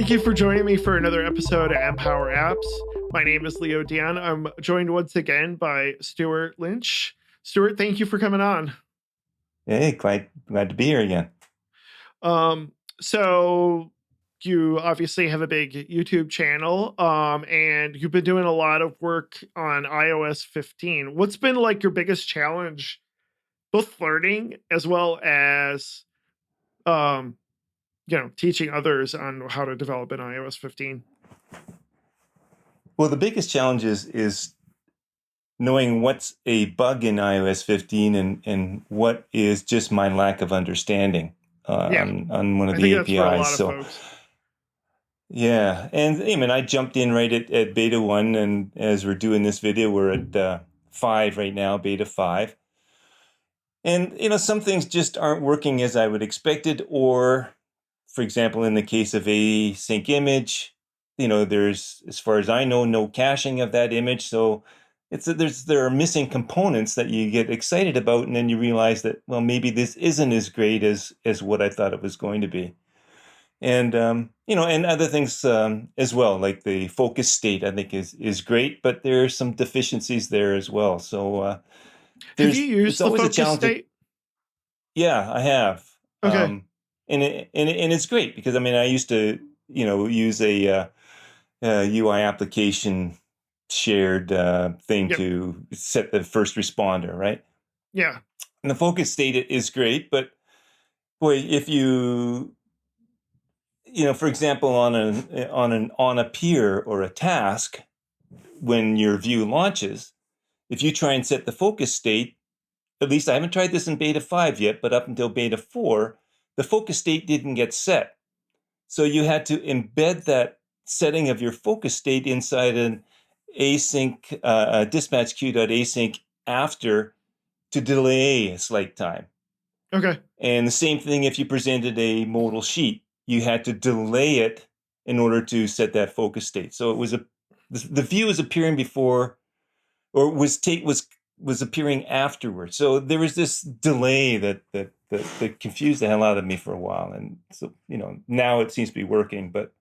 Thank you for joining me for another episode of Empower Apps. My name is Leo Dion. I'm joined once again by Stewart Lynch. Stewart, thank you for coming on. Hey, glad to be here again. So you obviously have a big YouTube channel, and you've been doing a lot of work on iOS 15. What's been like your biggest challenge, both learning as well as, teaching others on how to develop in iOS 15? Well, the biggest challenge is knowing what's a bug in iOS 15 and what is just my lack of understanding on one of the APIs. That's for a lot of folks. Yeah, and I mean, I jumped in right at beta 1, and as we're doing this video, we're at 5 right now, beta 5. And, some things just aren't working as I would expected, or, for example, in the case of async image, there's, as far as I know, no caching of that image. So there are missing components that you get excited about, and then you realize that, well, maybe this isn't as great as what I thought it was going to be. And, and other things as well, like the focus state, I think is great, but there are some deficiencies there as well. So have you used the focus state? Yeah, I have. Okay. And it's great because, I mean, I used to, use a UI application shared thing to set the first responder, right? Yeah. And the focus state is great, but boy, if for example, on a peer or a task, when your view launches, if you try and set the focus state, at least I haven't tried this in beta 5 yet, but up until beta 4, the focus state didn't get set. So you had to embed that setting of your focus state inside an async dispatch queue.async after to delay a slight time. Okay. And the same thing if you presented a modal sheet, you had to delay it in order to set that focus state. So it was the view was appearing before, or was appearing afterwards. So there was this delay that confused the hell out of me for a while. And so, now it seems to be working. But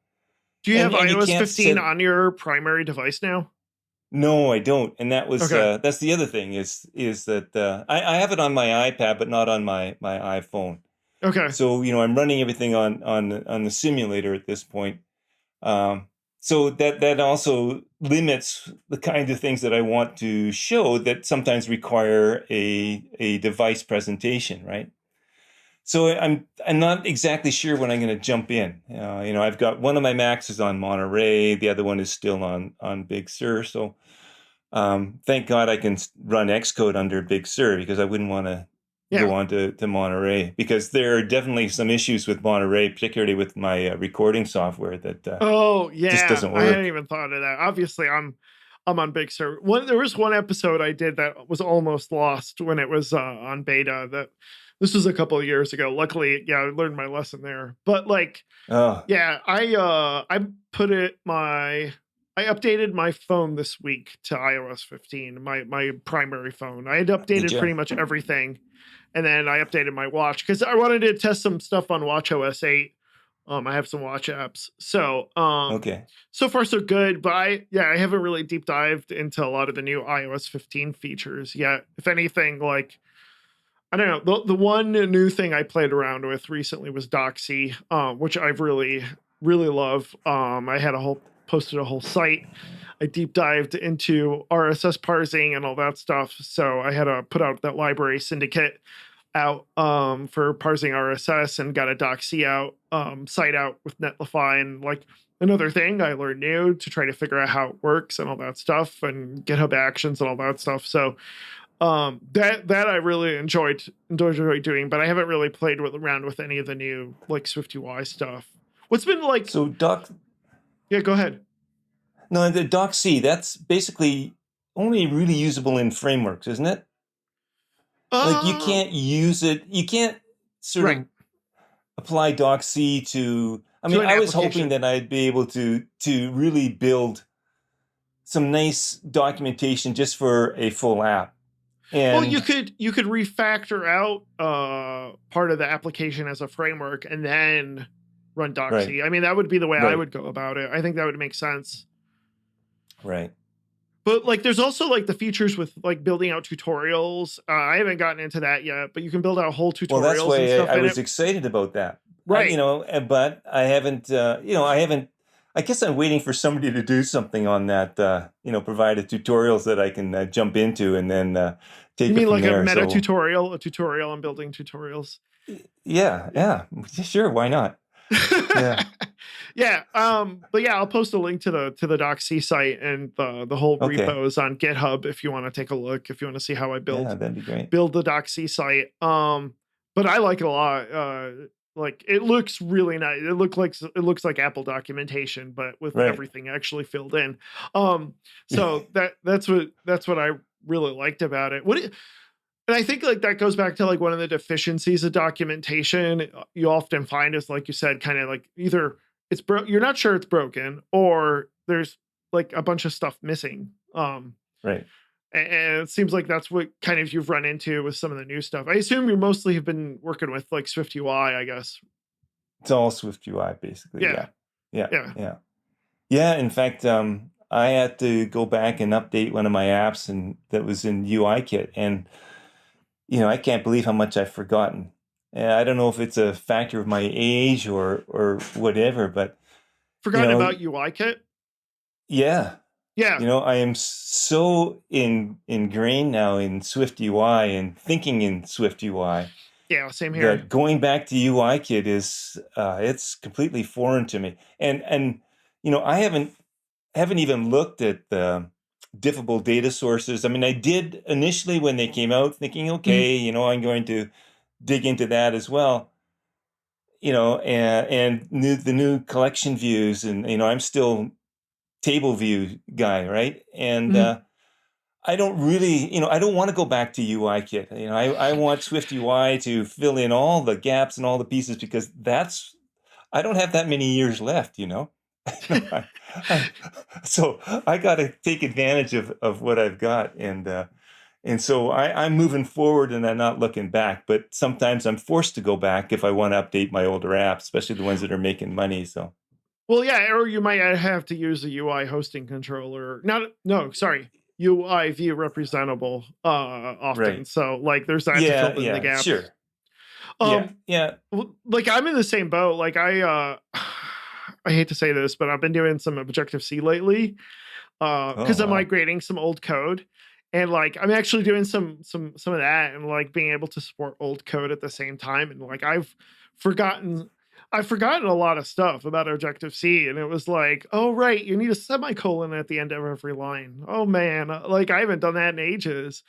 do you have iOS 15 on your primary device now? No, I don't. And that was that's the other thing is that I have it on my iPad, but not on my iPhone. Okay. So I'm running everything on the simulator at this point. So that also limits the kind of things that I want to show that sometimes require a device presentation, right? So I'm not exactly sure when I'm going to jump in. I've got one of my Macs is on Monterey, the other one is still on Big Sur. So thank God I can run Xcode under Big Sur, because I wouldn't want to go on to Monterey, because there are definitely some issues with Monterey, particularly with my recording software that just doesn't work. I hadn't even thought of that. Obviously, I'm on Big Sur. There was one episode I did that was almost lost when it was on beta. This was a couple of years ago. Luckily, I learned my lesson there. But I updated my phone this week to iOS 15, my primary phone. I had updated pretty much everything. And then I updated my watch because I wanted to test some stuff on watchOS 8. I have some watch apps. So so far so good, but I haven't really deep dived into a lot of the new iOS 15 features yet. If anything, I don't know, the one new thing I played around with recently was Doxy, which I really, really love. I had posted a whole site. I deep dived into RSS parsing and all that stuff. So I had to put out that library syndicate out for parsing RSS, and got a Doxy site out with Netlify, and another thing I learned new to try to figure out how it works and all that stuff, and GitHub Actions and all that stuff. So that I really enjoyed doing, but I haven't really played around with any of the new SwiftUI stuff. What's been Yeah, go ahead. No, the Doxy, that's basically only really usable in frameworks, isn't it? You can't use it. You can't sort of apply Doxy to. I mean, I was hoping that I'd be able to really build some nice documentation just for a full app. And you could refactor out part of the application as a framework, and then run Right. Doxy. I mean, that would be the way I Right. would go about it. I think that would make sense. Right. But like, there's also like the features with like building out tutorials. I haven't gotten into that yet, but you can build out whole Well, that's tutorials and why stuff I in was it. excited about that. Right. But I haven't, I haven't. I guess I'm waiting for somebody to do something on that. Provide tutorials that I can jump into and then You take it mean from like a there. meta So tutorial, a tutorial on building tutorials? yeah, sure, why not? Yeah, Yeah. But yeah, I'll post a link to the Doxy site and the whole okay, repos on GitHub if you want to take a look, if you want to see how I yeah, build that'd be great. the Doxy site. But I like it a lot. Like it looks really nice. It looks like Apple documentation, but with Right. everything actually filled in. So that's what I really liked about it. And I think like that goes back to like one of the deficiencies of documentation you often find is, like you said, kind of like either you're not sure it's broken, or there's like a bunch of stuff missing. Right. And it seems like that's what kind of you've run into with some of the new stuff. I assume you mostly have been working with like SwiftUI, I guess. It's all SwiftUI basically. Yeah. Yeah. Yeah. Yeah. In fact, I had to go back and update one of my apps and that was in UIKit, and I can't believe how much I've forgotten. And I don't know if it's a factor of my age or whatever, but Forgotten about UIKit? yeah. Yeah. I am so ingrained now in SwiftUI and thinking in SwiftUI Yeah, same here. that going back to UIKit is it's completely foreign to me. And I haven't even looked at the diffable data sources. I mean, I did initially when they came out, thinking, okay, I'm going to dig into that as well. And the new collection views, and I'm still table view guy, right? And I don't really, I don't want to go back to UIKit. I want SwiftUI to fill in all the gaps and all the pieces, because I don't have that many years left, so I got to take advantage of what I've got, and so I'm moving forward and I'm not looking back. But sometimes I'm forced to go back if I want to update my older apps, especially the ones that are making money. So. Well, yeah, or you might have to use a UI hosting controller. UI view representable often. Right. So like there's that to fill in the gaps. Sure. Yeah. Like I'm in the same boat. Like I hate to say this, but I've been doing some Objective-C lately because I'm migrating some old code. And like I'm actually doing some of that, and like being able to support old code at the same time. And like I've forgotten a lot of stuff about Objective-C, and it was like, oh right, you need a semicolon at the end of every line. Oh man, like I haven't done that in ages.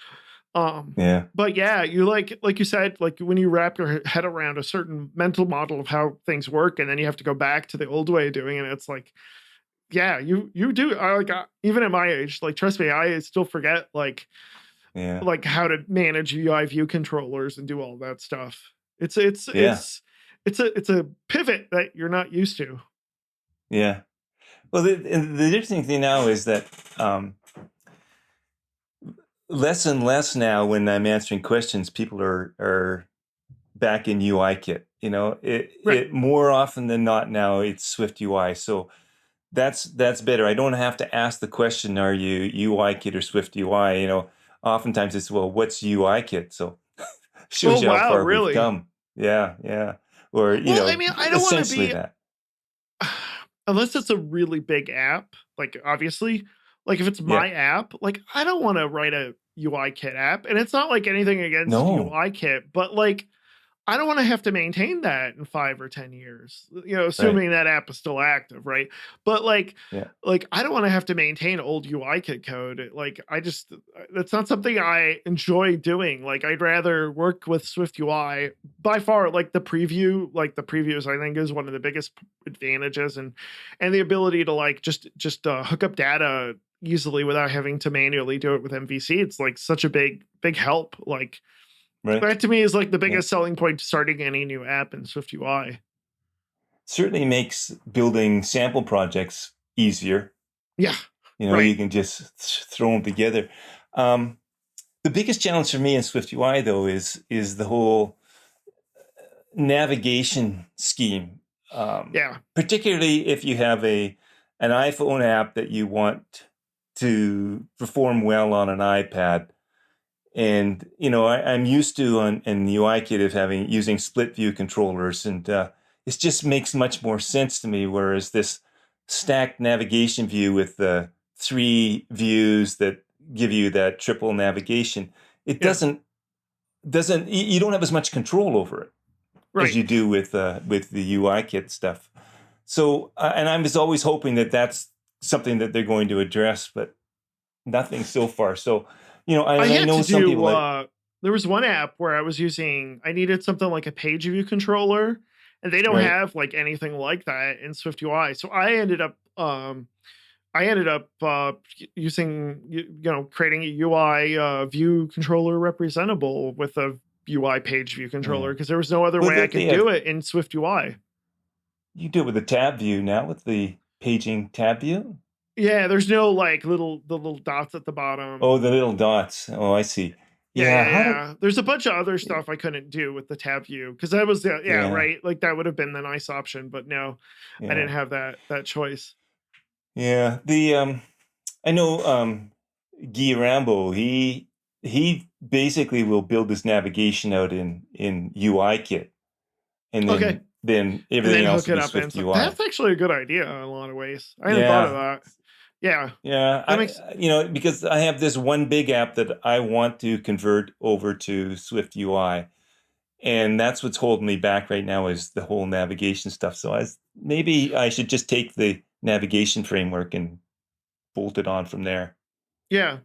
But yeah, you like you said, like when you wrap your head around a certain mental model of how things work, and then you have to go back to the old way of doing it. It's like, yeah, you do. Even at my age, like trust me, I still forget like how to manage UI view controllers and do all that stuff. It's a pivot that you're not used to. Yeah. Well, the interesting thing now is that less and less now when I'm answering questions, people are back in UIKit. It more often than not now it's SwiftUI. So that's better. I don't have to ask the question, are you UIKit or SwiftUI? Oftentimes it's, well, what's UIKit? So shows you how far we've come. Yeah. Or, I mean, I don't want to be that. Unless it's a really big app, like obviously, like if it's my app, like I don't want to write a UIKit app, and it's not like anything against UIKit, but like I don't want to have to maintain that in 5 or 10 years, assuming that app is still active, right? But like I don't want to have to maintain old UIKit code. Like that's not something I enjoy doing. Like I'd rather work with SwiftUI by far. Like the previews, I think is one of the biggest advantages, and the ability to like just hook up data easily without having to manually do it with MVC. It's like such a big help. Like. Right. That to me is like the biggest selling point to starting any new app in SwiftUI. Certainly makes building sample projects easier. Yeah. You can just throw them together. The biggest challenge for me in SwiftUI, though, is the whole navigation scheme. Yeah. Particularly if you have an iPhone app that you want to perform well on an iPad. And, I'm used to in the UIKit of using split view controllers, and it just makes much more sense to me. Whereas this stacked navigation view with the 3 views that give you that triple navigation, it Yeah. doesn't you don't have as much control over it as Right. you do with the UIKit stuff. So, and I was always hoping that that's something that they're going to address, but nothing so far. So, I and I had know to some do people that, there was one app where I needed something like a page view controller, and they don't right? have like anything like that in SwiftUI. So I ended up using creating a UI view controller representable with a UI page view Yeah. controller, because there was no other Well, way I they could have, do it in SwiftUI. you do it with the tab view now with the paging tab view. Yeah, there's no like the little dots at the Oh, bottom. the little dots. Oh, I see. Yeah, Yeah. yeah, How did, yeah. There's a bunch of other stuff I couldn't do with the tab view, because that was yeah, yeah. right. Like that would have been the nice option, but no, I Yeah. didn't have that choice. Yeah. I know, Guy Rambo, he basically will build his navigation out in UIKit, and Okay, then and everything then else hook will it be up and Swift stuff. UI. That's actually a good idea in a lot of ways. I hadn't thought of Yeah. that. Yeah, Yeah, that makes because I have this one big app that I want to convert over to Swift UI, and that's what's holding me back right now is the whole navigation stuff. So maybe I should just take the navigation framework and bolt it on from there. yeah.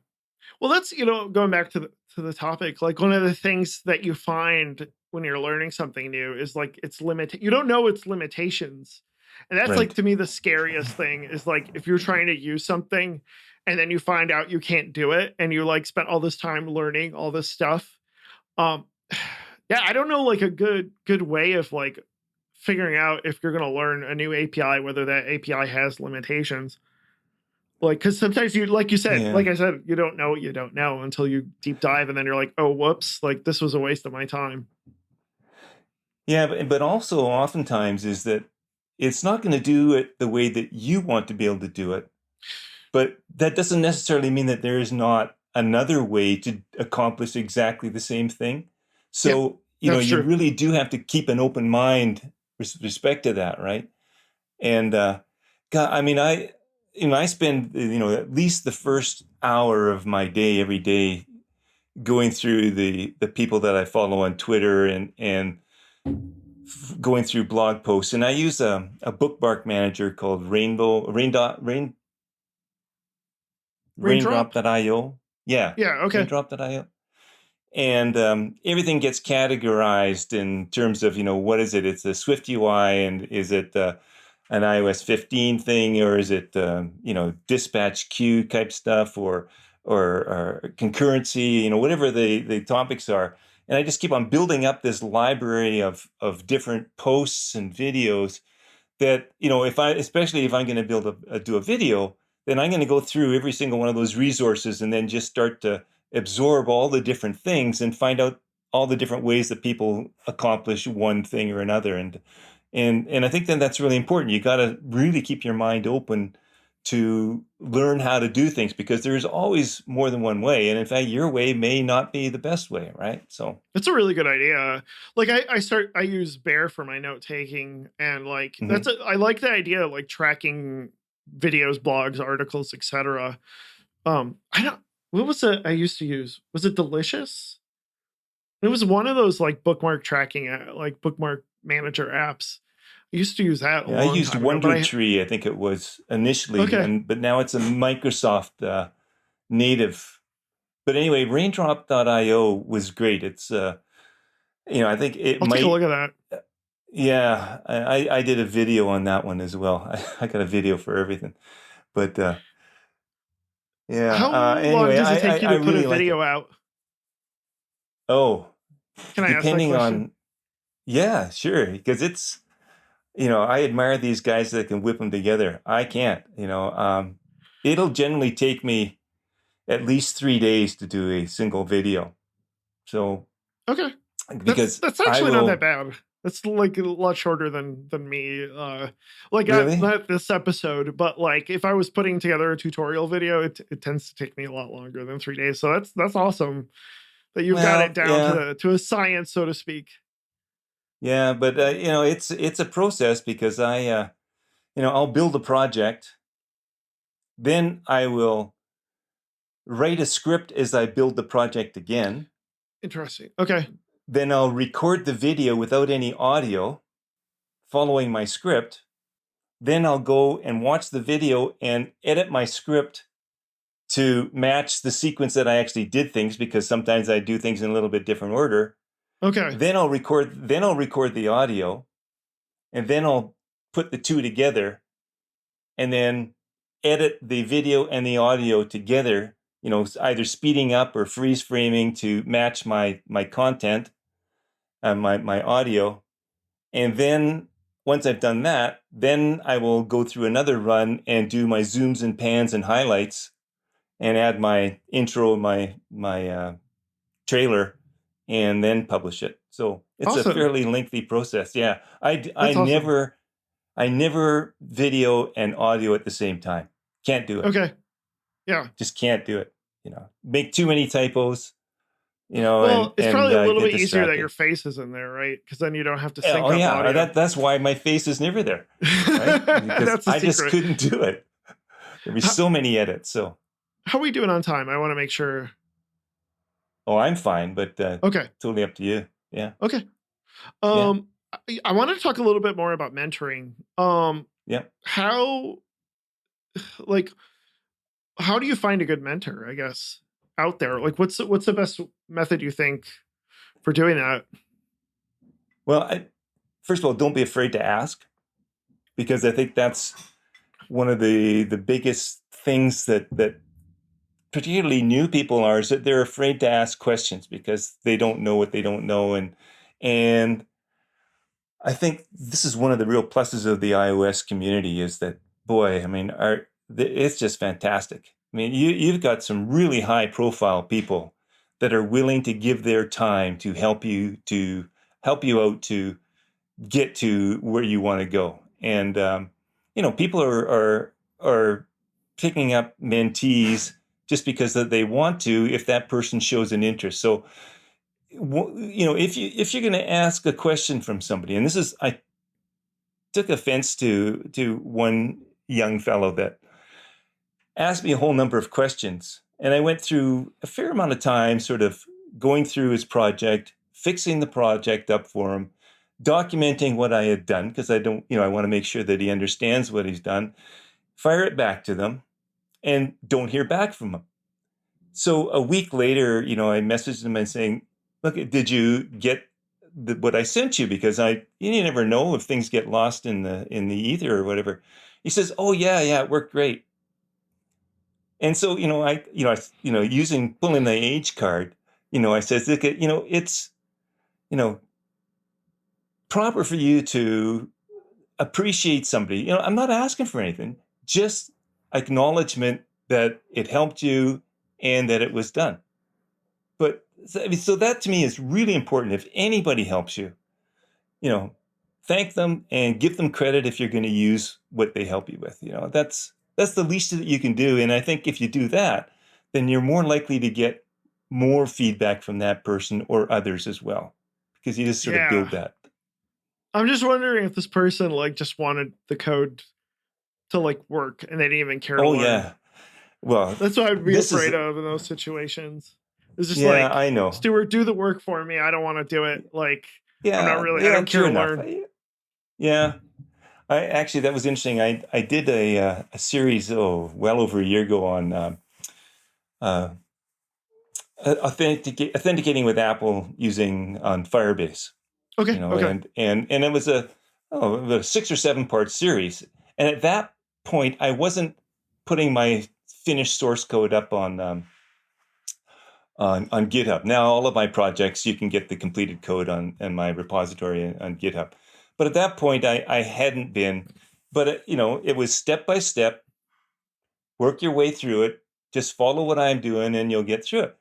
Well, that's going back to the topic. Like one of the things that you find when you're learning something new is like its limit. You don't know its limitations, and that's like Right. to me the scariest thing is like if you're trying to use something, and then you find out you can't do it, and you like spent all this time learning all this stuff. Um, yeah, I don't know like a good way of like figuring out if you're going to learn a new API, whether that API has limitations. Like, because sometimes you, like you said, Yeah. like I said, you don't know what you don't know until you deep dive, and then you're like, oh, whoops, like this was a waste of my time. Yeah, but also oftentimes is that it's not going to do it the way that you want to be able to do it. But that doesn't necessarily mean that there is not another way to accomplish exactly the same thing. Yeah, So, that's you true. really do have to keep an open mind with respect to that, right? And God, I mean, I spend at least the first hour of my day every day going through the people that I follow on Twitter and going through blog posts, and I use a bookmark manager called Raindrop. raindrop.io. Yeah, Yeah. Okay. raindrop.io. And everything gets categorized in terms of, what is it? It's a Swift UI, and is it an iOS 15 thing, or is it, dispatch queue type stuff, or concurrency, whatever the topics are. And I just keep on building up this library of different posts and videos that, especially if I'm going to do a video, then I'm going to go through every single one of those resources and then just start to absorb all the different things and find out all the different ways that people accomplish one thing or another. And I think that that's really important. You got to really keep your mind open to learn how to do things, because there's always more than one way. And in fact, your way may not be the best way, right? So That's a really good idea. Like I use Bear for my note taking, and like mhm. I like the idea of like tracking videos, blogs, articles, etc. I don't. What was it I used to use? Was it Delicious? It was one of those like bookmark tracking, like bookmark manager apps. I used to use that a Yeah, I long used time ago, but Wonder Tree, I think it was initially, okay, but now it's a Microsoft native. But anyway, raindrop.io was great. It's I think it I'll take a might. look at that. Yeah, I did a video on that one as well. I got a video for everything. But yeah. How long Anyway, does it take you I to put a really like it. video out? Oh, Can I ask that depending question? on, yeah, sure, because it's, I admire these guys that can whip them together. I can't. It'll generally take me at least 3 days to do a single video. So Okay, because that's I actually not that will, bad. That's like a lot shorter than me. Like Really? not this episode, but like if I was putting together a tutorial video, it tends to take me a lot longer than 3 days. So that's awesome that you've got it Well, down yeah, to a science, so to speak. yeah, but it's a process because I'll build a project, then I will write a script as I build the project again. Interesting. Okay. Then I'll record the video without any audio following my script. Then I'll go and watch the video and edit my script to match the sequence that I actually did things, because sometimes I do things in a little bit different order. Okay. Then I'll record the audio, and then I'll put the two together and then edit the video and the audio together, either speeding up or freeze framing to match my content and my audio. And then once I've done that, then I will go through another run and do my zooms and pans and highlights and add my intro, my trailer, and then publish it. So it's a Awesome. fairly lengthy process. Yeah, I That's awesome. never video and audio at the same time. Can't do it. Okay. Yeah. Just can't do it. Make too many typos. Well, it's probably a little get bit easier that your distracted. face is in there, right? Because then you don't have to Yeah, sync oh up yeah, audio. that's why my face is never there, right? Because That's a I just secret. couldn't do it. There'd be How, so many edits. So, how are we doing on time? I want to make sure. oh, I'm fine, but Okay. totally up to you. Yeah, Okay. yeah, I wanted to talk a little bit more about mentoring. yeah. How like how do you find a good mentor, I guess, out there? Like what's the best method you think for doing that? Well, first of all, don't be afraid to ask, because I think that's one of the biggest things that particularly new people are, is that they're afraid to ask questions because they don't know what they don't know. And I think this is one of the real pluses of the iOS community, is that, boy, I mean, it's just fantastic. I mean, you've got some really high profile people that are willing to give their time to help you out to get to where you want to go. And people are picking up mentees just because that they want to, if that person shows an interest. So if you're going to ask a question from somebody, and I took offense to one young fellow that asked me a whole number of questions, and I went through a fair amount of time sort of going through his project, fixing the project up for him, documenting what I had done, because I want to make sure that he understands what he's done, fire it back to them, and don't hear back from him. So a week later, I messaged him and saying, "Look, did you get what I sent you? Because you never know if things get lost in the ether or whatever." He says, "Oh yeah, it worked great." And so, using pulling the age card, I says, "Look, it's, proper for you to appreciate somebody. I'm not asking for anything, just acknowledgement that it helped you and that it was done." But so that to me is really important. If anybody helps you, thank them and give them credit if you're going to use what they help you with. That's the least that you can do. And I think if you do that, then you're more likely to get more feedback from that person or others as well, because you just sort of Yeah. build that. I'm just wondering if this person like just wanted the code to like work and they didn't even care to Oh learn. yeah. Well, That's what I'd be this is afraid of in those situations. It's just yeah, like, I know. Stewart, do the work for me. I don't want to do it. Like, Yeah, I yeah, don't care true to enough. learn. Yeah, I actually, that was interesting. I did a series, well over a year ago, on authenticating with Apple using on Firebase. Okay. Okay. And it was a 6 or 7 part series. And at that point, I wasn't putting my finished source code up on GitHub. Now, all of my projects, you can get the completed code on my repository on GitHub. But at that point, I hadn't been. But it was step by step. Work your way through it. Just follow what I'm doing, and you'll get through it.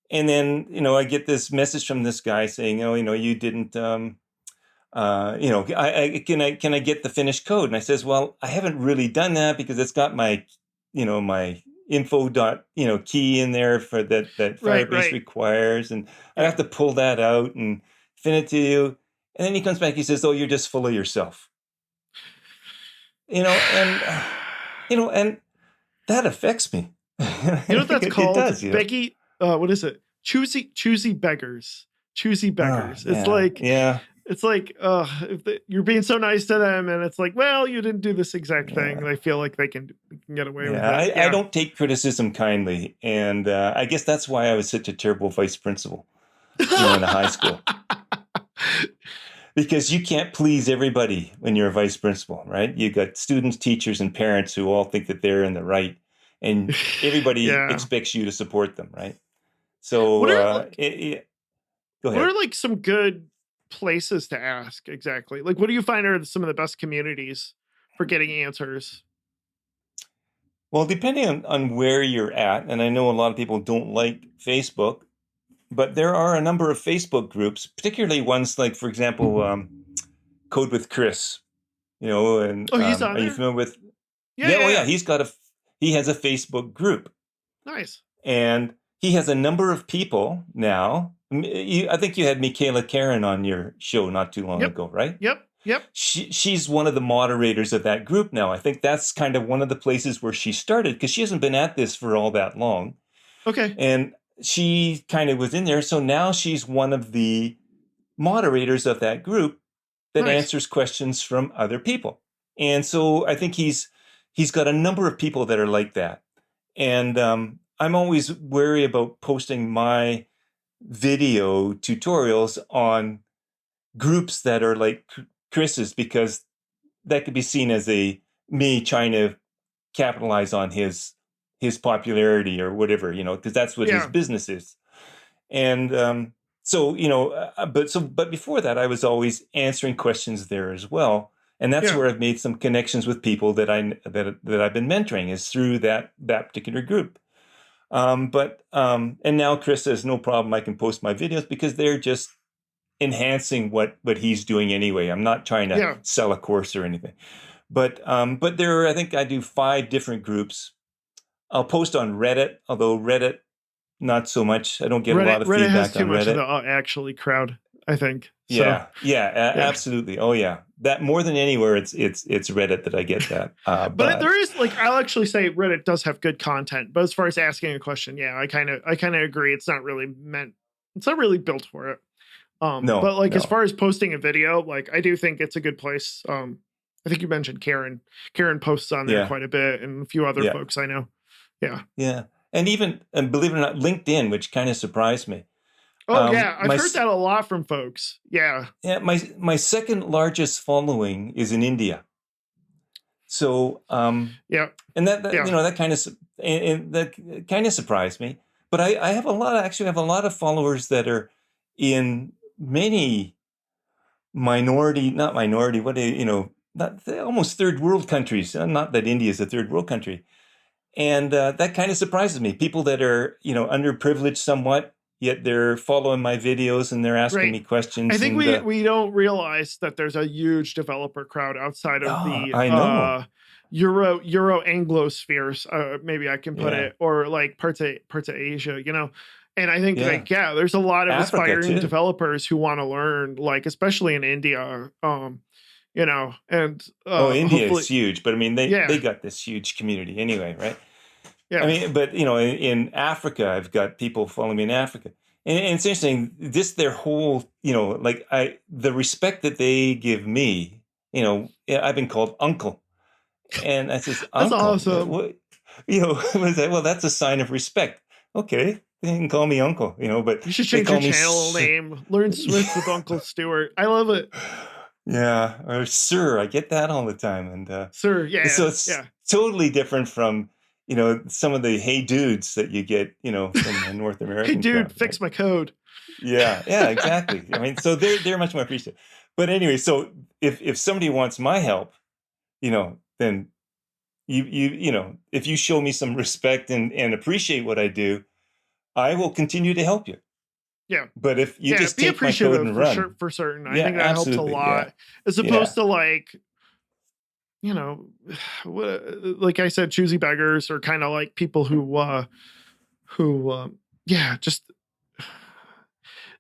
And then I get this message from this guy saying, "Oh, you didn't can I get the finished code? And I says, well, I haven't really done that because it's got my, my info dot, key in there for that Firebase requires. And I have to pull that out and fin it to you. And then he comes back, he says, oh, you're just full of yourself. And that affects me. You know what that's called? It does, Becky, what is it? Choosy beggars. Choosy beggars. Yeah, It's like, you're being so nice to them, and it's like, well, you didn't do this exact thing. They feel like they can get away with it. I don't take criticism kindly, and I guess that's why I was such a terrible vice principal in a high school. Because you can't please everybody when you're a vice principal, right? You got students, teachers, and parents who all think that they're in the right, and everybody expects you to support them, right? So, go ahead. What are like some good places to ask exactly? Like, what do you find are some of the best communities for getting answers? Well, depending on where you're at, and I know a lot of people don't like Facebook, but there are a number of Facebook groups, particularly ones like, for example, Code with Chris. And he's on are there? you familiar with? Yeah. He has a Facebook group. Nice. And he has a number of people now. I think you had Michaela Karen on your show not too long ago, right? Yep. She's one of the moderators of that group now. I think that's kind of one of the places where she started, because she hasn't been at this for all that long. Okay. And she kind of was in there. So now she's one of the moderators of that group that answers questions from other people. And so I think he's got a number of people that are like that. And I'm always wary about posting my video tutorials on groups that are like Chris's, because that could be seen as me trying to capitalize on his popularity or whatever, because that's what his business is. And but before that, I was always answering questions there as well. And that's where I've made some connections with people that I've been mentoring, is through that particular group. And now Chris says, no problem, I can post my videos, because they're just enhancing what he's doing anyway. I'm not trying to sell a course or anything. But there are, I think I do 5 different groups. I'll post on Reddit, although Reddit, not so much. I don't get a lot of feedback on Reddit. Reddit has too much of the actually crowd, I think. Absolutely. Oh yeah, that more than anywhere, it's Reddit that I get that. But there is, like, I'll actually say Reddit does have good content. But as far as asking a question, I kind of agree. It's not really built for it. No. But like, as far as posting a video, like, I do think it's a good place. I think you mentioned Karen. Karen posts on there quite a bit, and a few other folks I know. Yeah. And believe it or not, LinkedIn, which kind of surprised me. Oh, I've heard that a lot from folks. Yeah. Yeah, my second largest following is in India. So, and that kind of surprised me. But I have a lot of followers that are in many almost third world countries. Not that India is a third world country. And that kind of surprises me. People that are, underprivileged somewhat, yet they're following my videos and they're asking me questions. I think we don't realize that there's a huge developer crowd outside of the Euro Anglospheres, maybe I can put it, or like parts of Asia, And I think there's a lot of Africa aspiring too. developers who want to learn, like, especially in India. And India is huge, but I mean, they got this huge community anyway, right? Yeah. I mean, but in Africa, I've got people following me in Africa, and it's interesting. Their whole, the respect that they give me. I've been called uncle, and I says, that's uncle, awesome. What is that? Well, that's a sign of respect. Okay, they can call me uncle, but you should change your channel name. Learn Swift with Uncle Stewart. I love it. Yeah, or sir, I get that all the time, and sir, so it's totally different from some of the hey dudes that you get from the North American. Hey dude, crowd, fix my code. Yeah, exactly. I mean, so they're much more appreciative. But anyway, so if somebody wants my help, then if you show me some respect and appreciate what I do, I will continue to help you. Yeah. But if you Yeah, just be take my code appreciative and run, for certain. I yeah, think that helps a absolutely, yeah, lot, as yeah, opposed to like, you know, like I said, choosy beggars, or kind of like people who yeah, just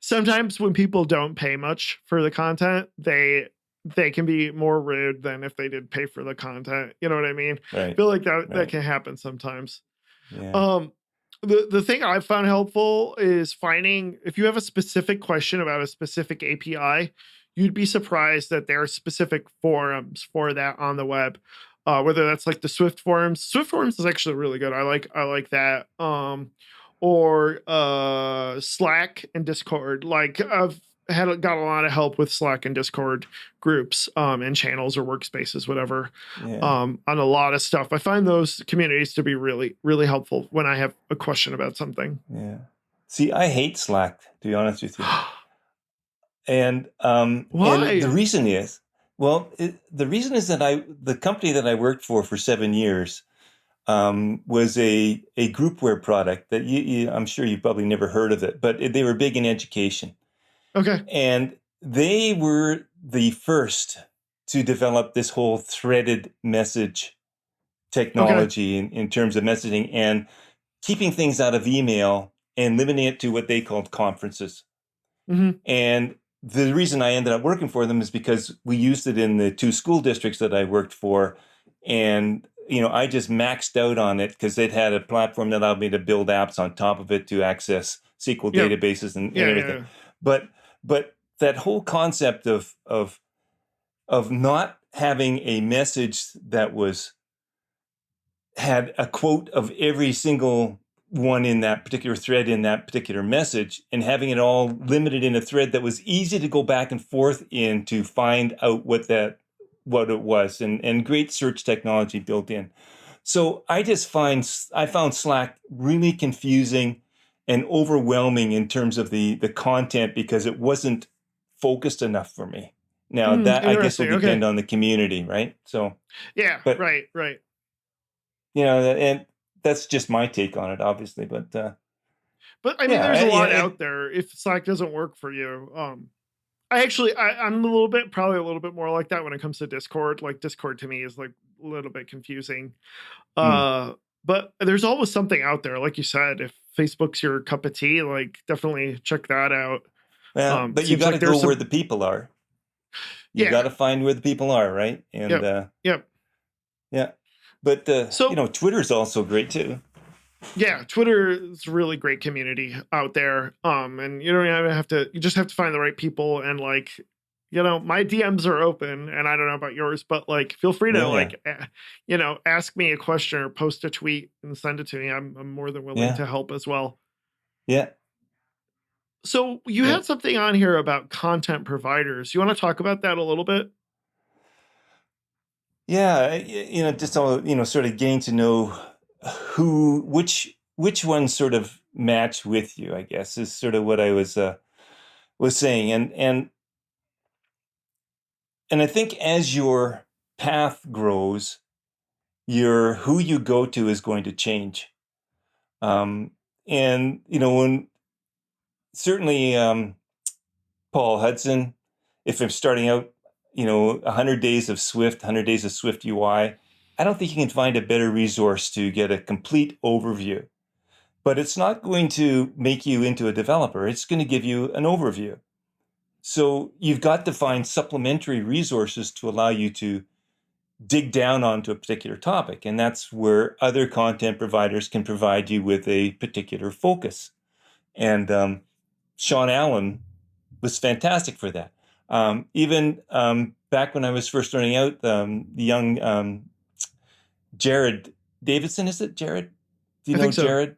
sometimes when people don't pay much for the content, they can be more rude than if they did pay for the content. You know what I mean? I right, feel like that right, can happen sometimes. yeah, Um, the thing I've found helpful is finding, if you have a specific question about a specific API, you'd be surprised that there are specific forums for that on the web. Whether that's like the Swift forums. Swift forums is actually really good. I like that. Or Slack and Discord. Like I've got a lot of help with Slack and Discord groups, and channels or workspaces, whatever, yeah, on a lot of stuff. I find those communities to be really, really helpful when I have a question about something. yeah. See, I hate Slack, to be honest with you. And the Why? reason is, well, the reason is that the company that I worked for 7 years, was a groupware product that I'm sure you've probably never heard of it, but they were big in education. Okay. And they were the first to develop this whole threaded message Okay. technology in terms of messaging and keeping things out of email and limiting it to what they called conferences. Hmm. And the reason I ended up working for them is because we used it in the two school districts that I worked for. And, I just maxed out on it because it had a platform that allowed me to build apps on top of it to access SQL Yep. databases and Yeah. everything. Yeah. But that whole concept of not having a message that had a quote of every single one in that particular thread in that particular message, and having it all limited in a thread that was easy to go back and forth in to find out what it was, and great search technology built in. So I found Slack really confusing and overwhelming in terms of the content because it wasn't focused enough for me. Now that I guess will Interesting. Okay. depend on the community, right? So, Yeah. but Right. Right. and that's just my take on it, obviously. But But I mean, yeah, there's a lot it, out there. If Slack doesn't work for you, I'm probably a little bit more like that when it comes to Discord. Like Discord to me is like a little bit confusing. hmm. Uh, but there's always something out there. Like you said, if Facebook's your cup of tea, like definitely check that out. Well, but you Seems got to like go there's where some, the people are. You yeah, got to find where the people are, right? And yep, yep. yeah, but So Twitter's also great too. yeah, Twitter is a really great community out there. And you don't even have to, you just have to find the right people, and like, my DMs are open, and I don't know about yours, but like, feel free to Yeah, yeah, like, ask me a question or post a tweet and send it to me. I'm more than willing yeah, to help as well. yeah, So you yeah. had something on here about content providers. You want to talk about that a little bit? Yeah, just all, sort of getting to know which ones sort of match with you, I guess, is sort of what I was saying. And I think as your path grows, your who you go to is going to change. Um, and when certainly Paul Hudson, if I'm starting out, 100 days of Swift, 100 days of Swift UI, I don't think you can find a better resource to get a complete overview. But it's not going to make you into a developer. It's going to give you an overview. So you've got to find supplementary resources to allow you to dig down onto a particular topic. And that's where other content providers can provide you with a particular focus. And Sean Allen was fantastic for that. Even back when I was first starting out, the young Jared Davidson, is it Jared? Do you I know think so. Jared?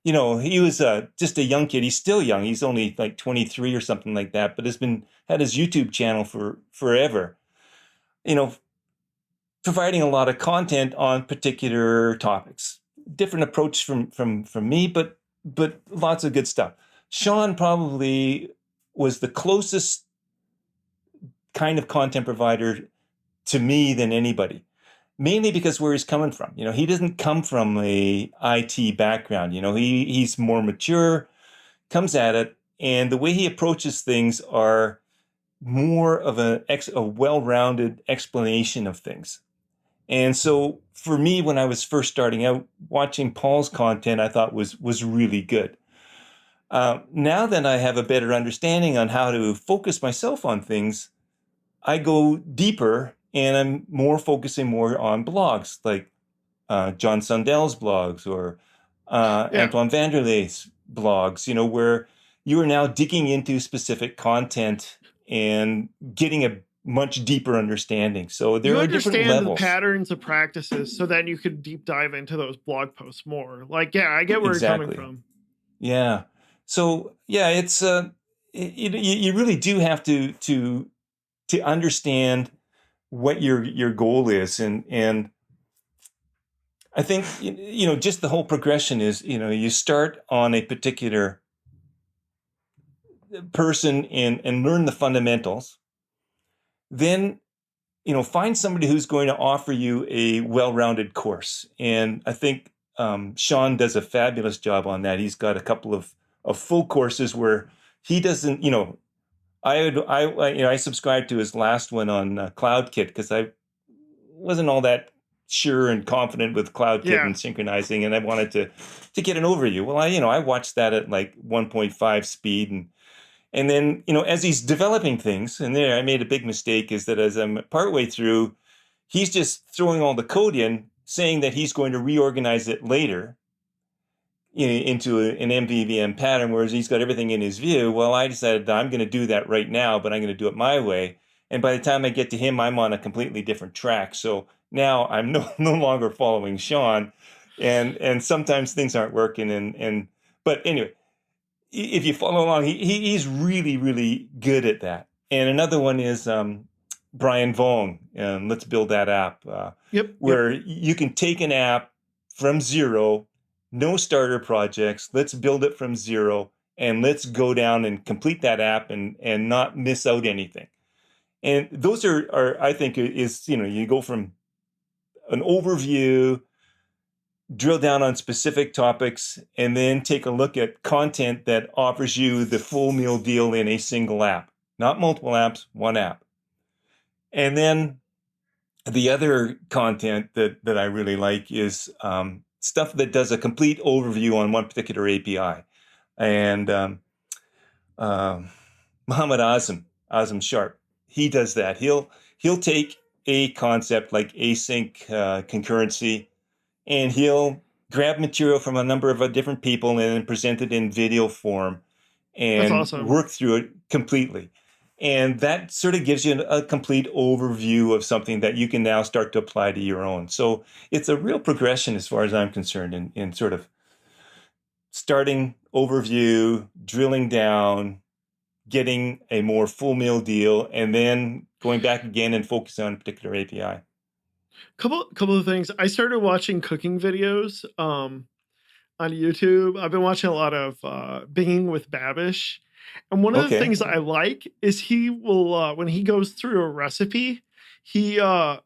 He was just a young kid. He's still young. He's only like 23 or something like that, but had his YouTube channel for forever. You know, providing a lot of content on particular topics. Different approach from me, but lots of good stuff. Sean probably was the closest kind of content provider to me than anybody, mainly because where he's coming from. He doesn't come from a IT background. He's more mature, comes at it, and the way he approaches things are more of a well-rounded explanation of things. And so for me, when I was first starting out, watching Paul's content, I thought was really good. Now that I have a better understanding on how to focus myself on things, I go deeper and I'm focusing more on blogs like John Sundell's blogs or Antoine Vanderlee's blogs, where you are now digging into specific content and getting a much deeper understanding. So there are different levels. The patterns of practices so that you could deep dive into those blog posts more. Like, yeah, I get where you're coming from. Yeah. So yeah, it's you really do have to understand what your goal is, and I think just the whole progression is you start on a particular person and learn the fundamentals, then find somebody who's going to offer you a well-rounded course, and I think Sean does a fabulous job on that. He's got a couple of full courses where he doesn't, I subscribed to his last one on CloudKit because I wasn't all that sure and confident with CloudKit and synchronizing, and I wanted to get an overview. Well, I watched that at like 1.5 speed, and then as he's developing things, and there I made a big mistake is that as I'm partway through, he's just throwing all the code in, saying that he's going to reorganize it later into an MVVM pattern, whereas he's got everything in his view. Well, I decided that I'm going to do that right now, but I'm going to do it my way. And by the time I get to him, I'm on a completely different track. So now I'm no longer following Sean, and sometimes things aren't working. But anyway, if you follow along, he's really, really good at that. And another one is Brian Vong, and Let's Build That App, where you can take an app from zero, no starter projects, let's build it from zero, and let's go down and complete that app and not miss out anything. And those are I think is, you go from an overview, drill down on specific topics, and then take a look at content that offers you the full meal deal in a single app, not multiple apps, one app. And then the other content that I really like is stuff that does a complete overview on one particular API. And Muhammad Azam Sharp, he does that. He'll take a concept like async concurrency, and he'll grab material from a number of different people and then present it in video form and work through it completely. And that sort of gives you a complete overview of something that you can now start to apply to your own. So it's a real progression as far as I'm concerned in sort of starting overview, drilling down, getting a more full meal deal, and then going back again and focusing on a particular API. Couple of things. I started watching cooking videos on YouTube. I've been watching a lot of Binging with Babish. And one of the things I like is he will, when he goes through a recipe, he'll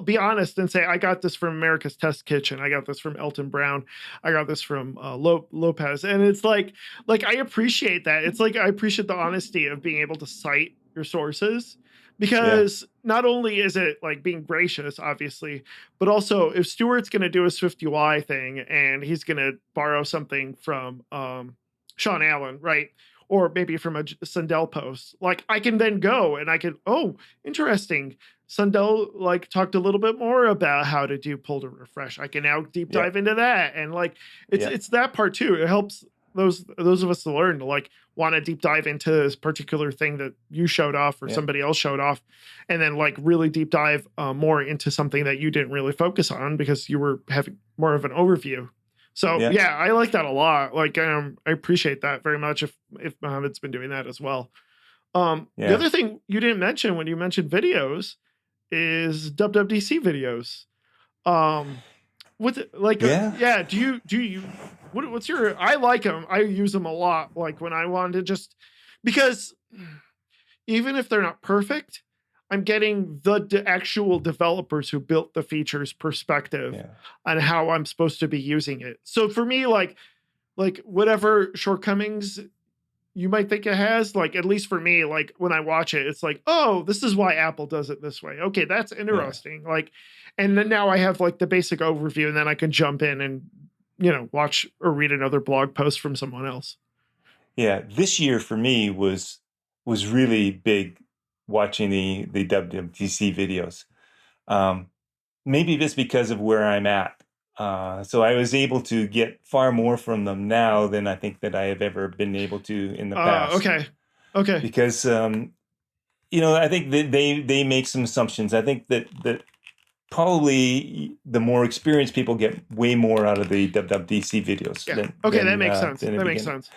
be honest and say, I got this from America's Test Kitchen. I got this from Elton Brown. I got this from Lopez. And it's like I appreciate that. It's like, I appreciate the honesty of being able to cite your sources, because not only is it like being gracious, obviously, but also if Stewart's going to do a SwiftUI thing and he's going to borrow something from Sean Allen, right? Or maybe from a Sundell post, like I can then go and I can, interesting. Sundell like talked a little bit more about how to do pull to refresh. I can now deep dive into that. And like, it's that part too. It helps those of us to learn to like want to deep dive into this particular thing that you showed off or somebody else showed off. And then like really deep dive more into something that you didn't really focus on because you were having more of an overview. So I like that a lot. Like I appreciate that very much. If Mohammed's been doing that as well. The other thing you didn't mention when you mentioned videos is WWDC videos. Do you what's your? I like them. I use them a lot. Like when I wanted to just because even if they're not perfect, I'm getting the actual developers who built the features perspective on how I'm supposed to be using it. So for me, like whatever shortcomings you might think it has. Like, at least for me, like when I watch it, it's like, oh, this is why Apple does it this way. Okay, that's interesting. Like, and then now I have like the basic overview, and then I can jump in and, watch or read another blog post from someone else. Yeah, this year for me was really big watching the WWDC videos. Maybe just because of where I'm at. So I was able to get far more from them now than I think that I have ever been able to in the past. Okay. Because I think that they make some assumptions. I think that probably the more experienced people get way more out of the WWDC videos. Yeah. That makes sense. That makes sense.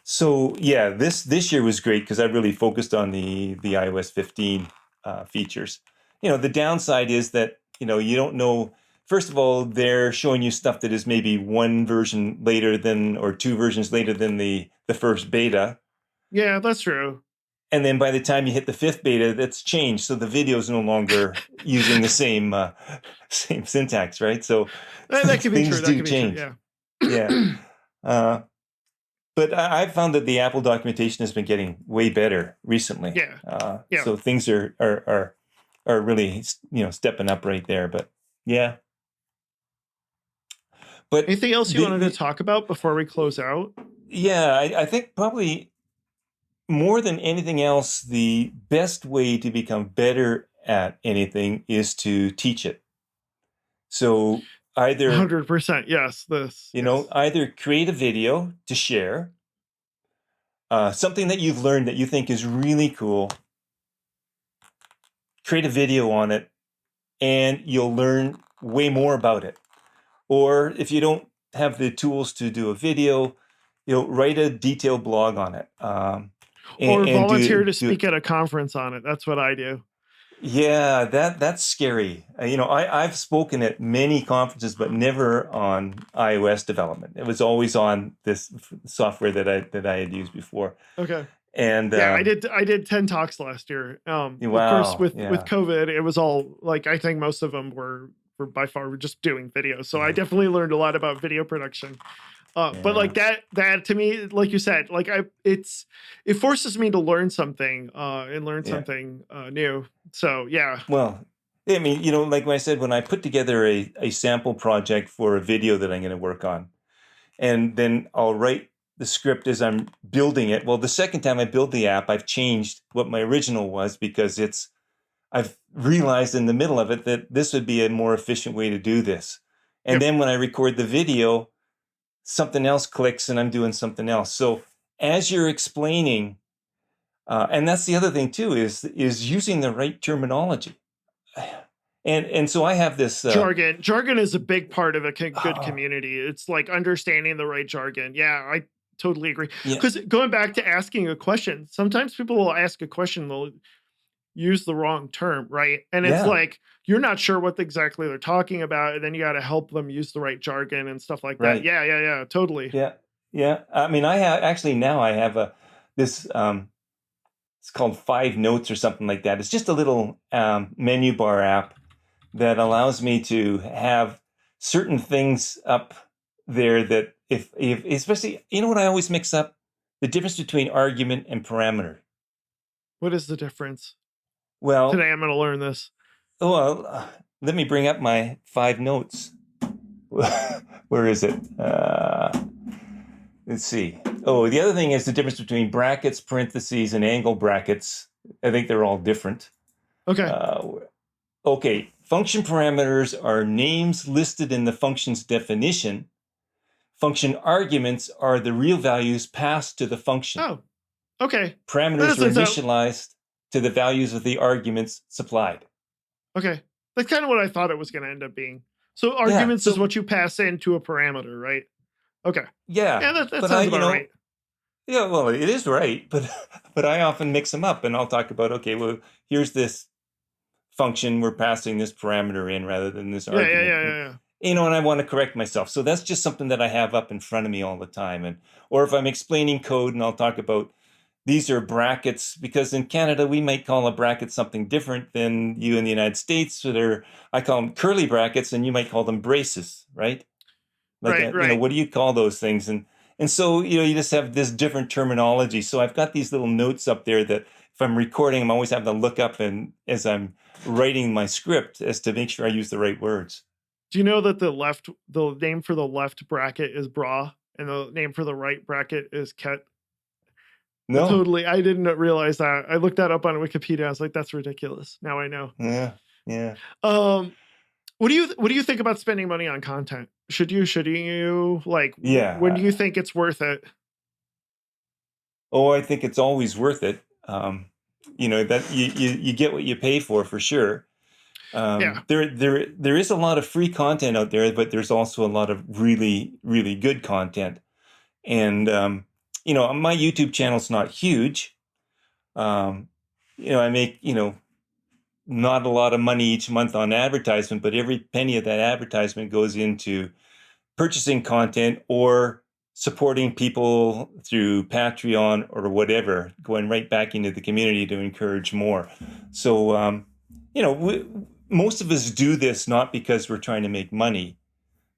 So yeah, this year was great because I really focused on the iOS 15 features. The downside is that you don't know. First of all, they're showing you stuff that is maybe one version later than, or two versions later than the first beta. Yeah, that's true. And then by the time you hit the fifth beta, that's changed. So the video is no longer using the same syntax, right? So that could be things true. do change. Yeah. But I've found that the Apple documentation has been getting way better recently. Yeah. So things are really stepping up right there. But yeah. But anything else you wanted to talk about before we close out? Yeah, I think probably more than anything else, the best way to become better at anything is to teach it. So either 100%, yes. Either create a video to share, something that you've learned that you think is really cool, create a video on it, and you'll learn way more about it. Or if you don't have the tools to do a video, write a detailed blog on it. Or volunteer to speak at a conference on it. That's what I do. Yeah, that's scary. I've spoken at many conferences, but never on iOS development. It was always on this software that I had used before. Okay. And yeah, I did 10 talks last year. Of course, with COVID, it was all like, I think most of them were by far just doing videos. So I definitely learned a lot about video production. But like that to me, like you said, like it forces me to learn something and learn something new. So yeah. Well, I mean, like when I said, when I put together a sample project for a video that I'm going to work on, and then I'll write the script as I'm building it. Well, the second time I build the app, I've changed what my original was because I've realized in the middle of it that this would be a more efficient way to do this. And then when I record the video, something else clicks and I'm doing something else. So as you're explaining, and that's the other thing too, is using the right terminology. And so I have this jargon. Jargon is a big part of a good community. It's like understanding the right jargon. Yeah, I totally agree. Because going back to asking a question, sometimes people will ask a question, they'll use the wrong term, right? And it's like you're not sure what exactly they're talking about, and then you got to help them use the right jargon and stuff like that. Yeah, totally. Yeah. I mean, I have this it's called 5 Notes or something like that. It's just a little menu bar app that allows me to have certain things up there that if especially, what I always mix up? The difference between argument and parameter. What is the difference? Well, today I'm going to learn this. Well, let me bring up my 5 Notes. Where is it? Let's see. Oh, the other thing is the difference between brackets, parentheses, and angle brackets. I think they're all different. Okay. Okay. Function parameters are names listed in the function's definition. Function arguments are the real values passed to the function. Oh, okay. Parameters are initialized to the values of the arguments supplied. Okay. That's kind of what I thought it was going to end up being. So arguments is what you pass into a parameter, right? Okay. Yeah. That sounds about right. Yeah, well, it is right, but I often mix them up and I'll talk about, okay, well, here's this function, we're passing this parameter in rather than this argument. Yeah. And I want to correct myself. So that's just something that I have up in front of me all the time. Or if I'm explaining code and I'll talk about these are brackets, because in Canada, we might call a bracket something different than you in the United States. So I call them curly brackets and you might call them braces, right? Like, right. What do you call those things? And And so, you just have this different terminology. So I've got these little notes up there that if I'm recording, I'm always having to look up and as I'm writing my script as to make sure I use the right words. Do you know that the name for the left bracket is bra and the name for the right bracket is ket? No. Totally. I didn't realize that. I looked that up on Wikipedia. I was like, that's ridiculous. Now I know. Yeah. Yeah. What do you think about spending money on content? Shouldn't you like, yeah. When do you think it's worth it? Oh, I think it's always worth it. That you get what you pay for sure. There is a lot of free content out there, but there's also a lot of really, really good content. And, my YouTube channel's not huge. I make, not a lot of money each month on advertisement, but every penny of that advertisement goes into purchasing content or supporting people through Patreon or whatever, going right back into the community to encourage more. So, most of us do this not because we're trying to make money,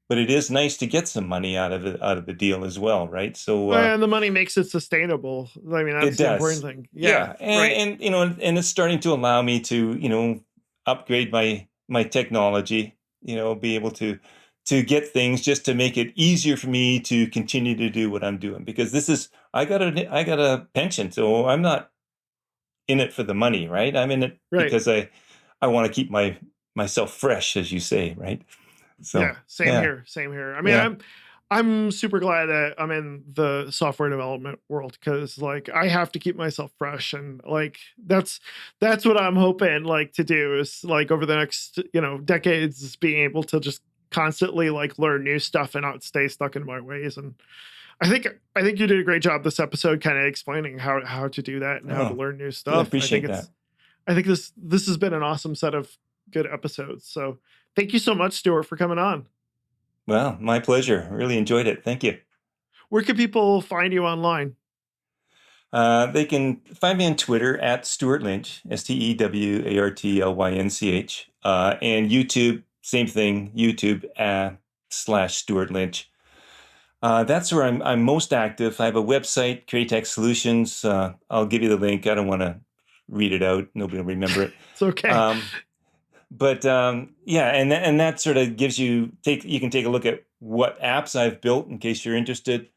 but it is nice to get some money out of the deal as well, right? So, and the money makes it sustainable. I mean, that's the important thing. Yeah, and it's starting to allow me to upgrade my technology. Be able to get things just to make it easier for me to continue to do what I'm doing, because I got a pension, so I'm not in it for the money, right? I'm in it because I want to keep myself fresh, as you say, right? So yeah, same here. I mean, I'm super glad that I'm in the software development world, because like I have to keep myself fresh, and like that's what I'm hoping like to do is like over the next decades is being able to just constantly like learn new stuff and not stay stuck in my ways. And I think you did a great job this episode kind of explaining how to do that and how to learn new stuff. I appreciate that. I think this has been an awesome set of good episodes. So thank you so much, Stewart, for coming on. Well, my pleasure. Really enjoyed it. Thank you. Where can people find you online? They can find me on Twitter at Stewart Lynch, StewartLynch, and YouTube, same thing, YouTube /Stewart Lynch. That's where I'm most active. I have a website, Createx Solutions. I'll give you the link. I don't want to read it out. Nobody will remember it. It's okay. But and that sort of gives you can take a look at what apps I've built in case you're interested.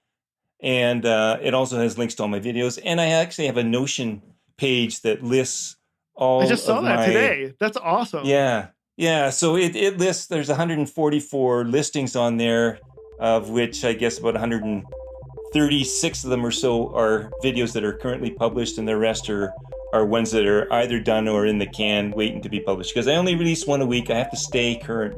And it also has links to all my videos. And I actually have a Notion page that lists all I just saw that today. That's awesome. Yeah. Yeah. So it lists, there's 144 listings on there, of which I guess about 136 of them or so are videos that are currently published, and the rest are ones that are either done or in the can waiting to be published. Because I only release one a week. I have to stay current,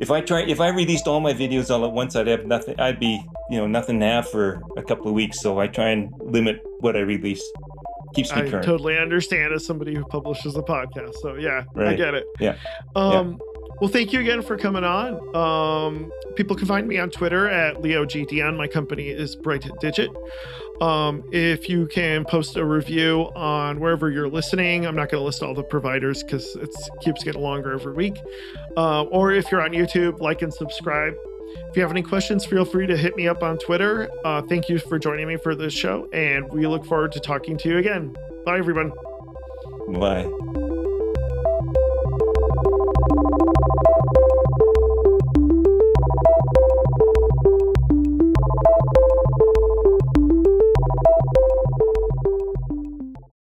If I released all my videos all at once, I'd have nothing. I'd be, nothing to have for a couple of weeks. So I try and limit what I release. Keeps me current. I totally understand as somebody who publishes a podcast. So yeah, right. I get it. Yeah. Well, thank you again for coming on. People can find me on Twitter at LeoGDN. My company is Bright Digit. If you can post a review on wherever you're listening, I'm not going to list all the providers because it keeps getting longer every week. Or if you're on YouTube, like and subscribe. If you have any questions, feel free to hit me up on Twitter. Thank you for joining me for this show, and we look forward to talking to you again. Bye, everyone. Bye.